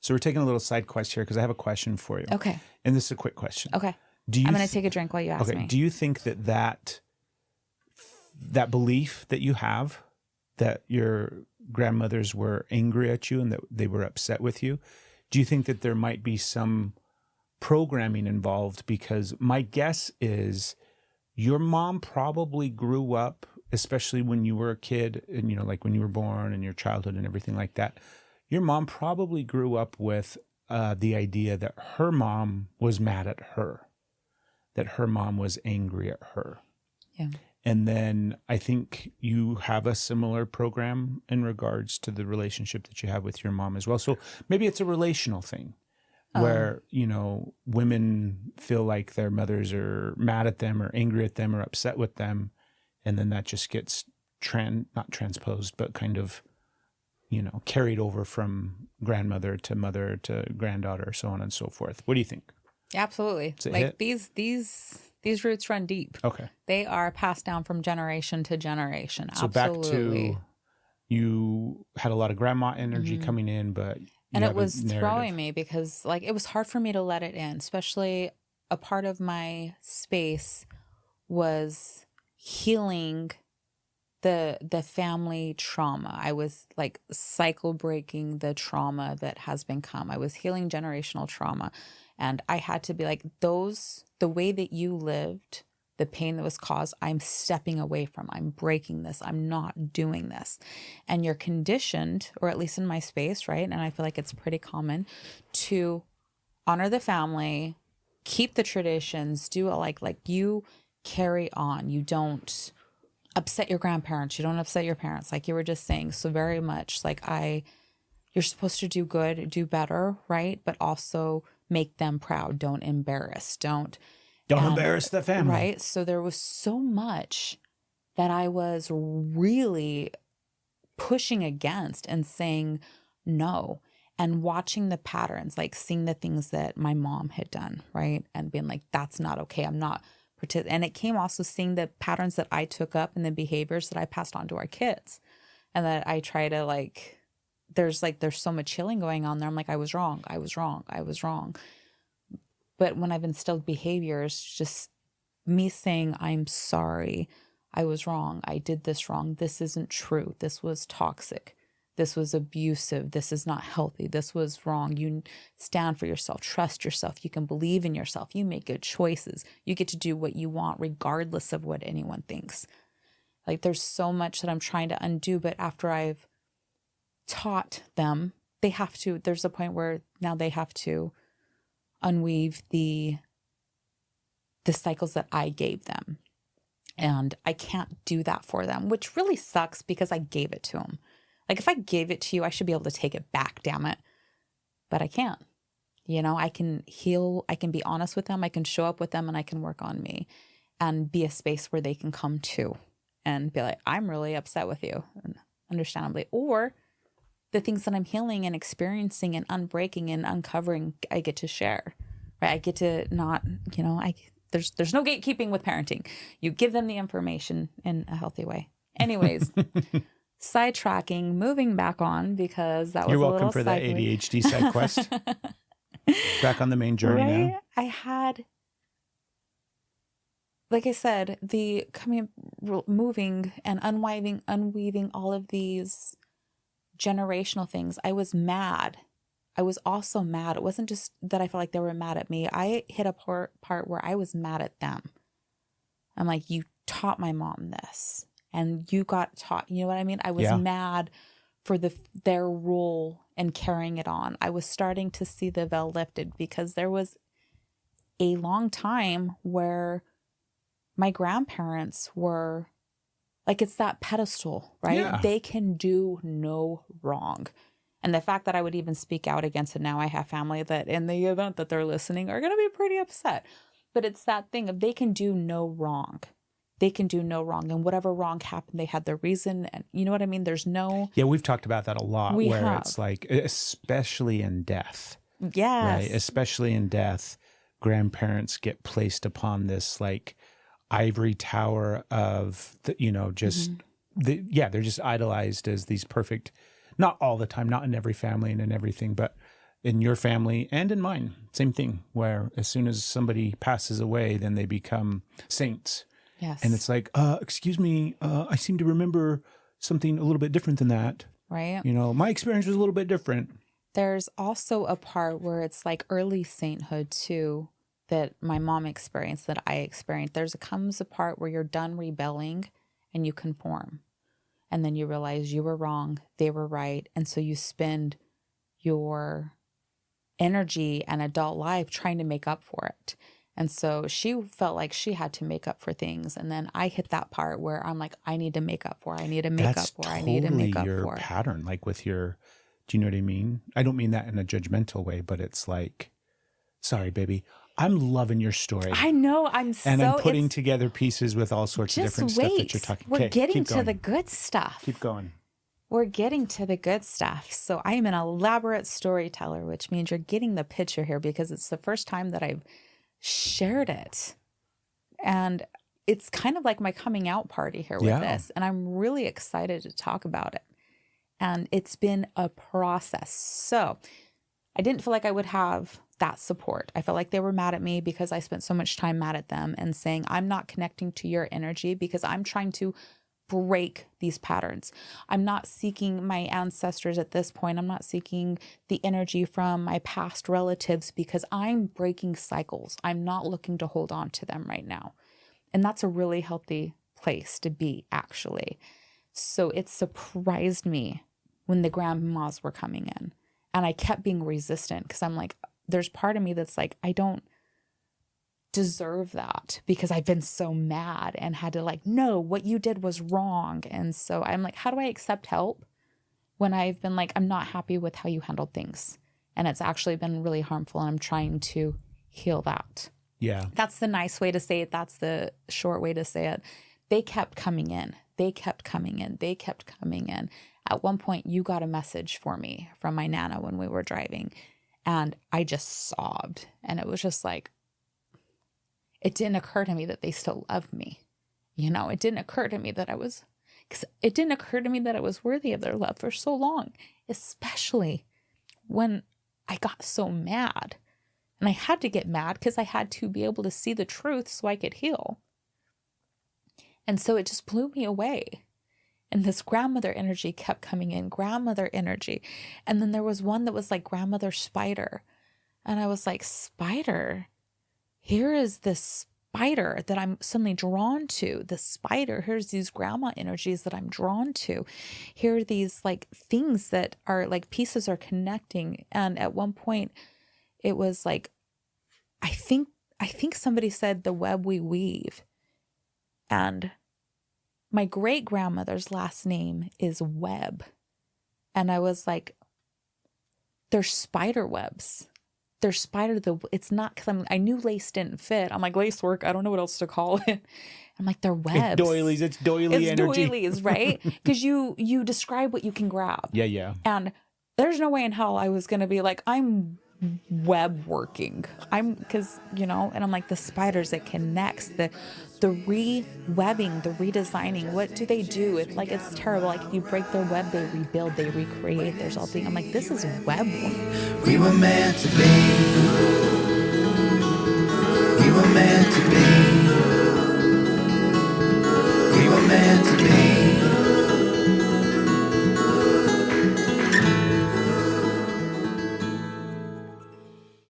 So we're taking a little side quest here because I have a question for you. Okay. And this is a quick question. Okay. Do you I'm going to take a drink while you ask me. Do you think that belief that you have that your grandmothers were angry at you and that they were upset with you, do you think that there might be some programming involved? Because my guess is your mom probably grew up, especially when you were a kid and, like when you were born and your childhood and everything like that, your mom probably grew up with the idea that her mom was mad at her, that her mom was angry at her. Yeah. And then I think you have a similar program in regards to the relationship that you have with your mom as well. So maybe it's a relational thing where, women feel like their mothers are mad at them or angry at them or upset with them. And then that just gets not transposed, but kind of, carried over from grandmother to mother to granddaughter, so on and so forth. What do you think? Absolutely. Like these roots run deep. Okay. They are passed down from generation to generation. So Absolutely. back to, you had a lot of grandma energy coming in, but and it was throwing me because it was hard for me to let it in, especially a part of my space was healing the family trauma. I was cycle breaking the trauma that has been come. I was healing generational trauma. And I had to be the way that you lived, the pain that was caused, I'm stepping away from. I'm breaking this. I'm not doing this. And you're conditioned, or at least in my space, right? And I feel like it's pretty common to honor the family, keep the traditions, do it you carry on. You don't upset your grandparents. You don't upset your parents, like you were just saying. So very much you're supposed to do good, do better, right? But also make them proud. Don't embarrass. Don't embarrass the family. Right. So there was so much that I was really pushing against and saying no, and watching the patterns, seeing the things that my mom had done, right? And being that's not okay. I'm not. And it came also seeing the patterns that I took up and the behaviors that I passed on to our kids, and that I try to there's so much healing going on there. I'm I was wrong. But when I've instilled behaviors, just me saying, I'm sorry, I was wrong. I did this wrong. This isn't true. This was toxic. This was abusive. This is not healthy. This was wrong. You stand for yourself. Trust yourself. You can believe in yourself. You make good choices. You get to do what you want regardless of what anyone thinks. There's so much that I'm trying to undo, but after I've taught them, there's a point where now they have to unweave the cycles that I gave them. And I can't do that for them, which really sucks because I gave it to them. If I gave it to you, I should be able to take it back, damn it. But I can't. I can heal, I can be honest with them, I can show up with them, and I can work on me and be a space where they can come to and be I'm really upset with you, and understandably. Or the things that I'm healing and experiencing and unbreaking and uncovering, I get to share, right? I get to not, there's no gatekeeping with parenting. You give them the information in a healthy way. Anyways, sidetracking, moving back on, because that was You're a welcome little for that ADHD side quest. Back on the main journey now. I had, like I said, moving and unweaving all of these generational things. I was mad. I was also mad. It wasn't just that I felt like they were mad at me. I hit a part where I was mad at them. I'm you taught my mom this, and you got taught, you know what I mean? I was mad for their role and carrying it on. I was starting to see the veil lifted, because there was a long time where my grandparents were it's that pedestal, right? Yeah. They can do no wrong. And the fact that I would even speak out against it now, I have family that in the event that they're listening are going to be pretty upset. But it's that thing of they can do no wrong. They can do no wrong. And whatever wrong happened, they had their reason. And you know what I mean? There's no... Yeah, we've talked about that a lot, it's especially in death. Yes. Right? Especially in death, grandparents get placed upon this ivory tower of, they're just idolized as these perfect, not all the time, not in every family and in everything, but in your family and in mine, same thing, where as soon as somebody passes away, then they become saints. Yes. And it's like, excuse me, I seem to remember something a little bit different than that. Right. You know, my experience was a little bit different. There's also a part where it's like early sainthood too, that my mom experienced, that I experienced. Comes a part where you're done rebelling and you conform. And then you realize you were wrong, they were right. And so you spend your energy and adult life trying to make up for it. And so she felt like she had to make up for things. And then I hit that part where I'm like, I need to make up for, I need to make up for, I need to make up your for. pattern, like with your, do you know what I mean? I don't mean that in a judgmental way, but it's like, sorry, baby, I'm loving your story. I know. I'm putting together pieces with all sorts of different stuff that you're talking. We're getting to the good stuff. Keep going. We're getting to the good stuff. So I am an elaborate storyteller, which means you're getting the picture here because it's the first time that I've shared it. And it's kind of like my coming out party here with this. And I'm really excited to talk about it. And it's been a process. So I didn't feel like I would have that support. I felt like they were mad at me because I spent so much time mad at them and saying, I'm not connecting to your energy because I'm trying to break these patterns. I'm not seeking my ancestors at this point. I'm not seeking the energy from my past relatives because I'm breaking cycles. I'm not looking to hold on to them right now. And that's a really healthy place to be, actually. So it surprised me when the grandmas were coming in. And I kept being resistant because I'm like, there's part of me that's like, I don't deserve that because I've been so mad and had to like, no, what you did was wrong. And so I'm like, how do I accept help when I've been like, I'm not happy with how you handled things? And it's actually been really harmful. And I'm trying to heal that. Yeah. That's the nice way to say it. That's the short way to say it. They kept coming in. They kept coming in. They kept coming in. At one point, you got a message for me from my Nana when we were driving. And I just sobbed. And it was just like, it didn't occur to me that they still loved me. You know, it didn't occur to me that I was worthy of their love for so long, especially when I got so mad. And I had to get mad because I had to be able to see the truth so I could heal. And so it just blew me away. And this grandmother energy kept coming in, grandmother energy. And then there was one that was like grandmother spider. And I was like, spider? Here is this spider that I'm suddenly drawn to. The spider, here's these grandma energies that I'm drawn to. Here are these like things that are like pieces are connecting. And at one point it was like, I think somebody said the web we weave. And my great grandmother's last name is Webb. And I was like, they're spider webs. They're it's not, because I knew lace didn't fit. I'm like, lace work, I don't know what else to call it. I'm like, they're webs. It's doily energy. It's doilies, right? Because you describe what you can grab. Yeah. And there's no way in hell I was going to be like, I'm web working. Because, you know, and I'm like, the spiders, it connects, the re-webbing, the redesigning. What do they do? It's terrible. Like if you break their web, they rebuild, they recreate. There's all things. I'm like, this is web work. We were meant to be. We were meant to be.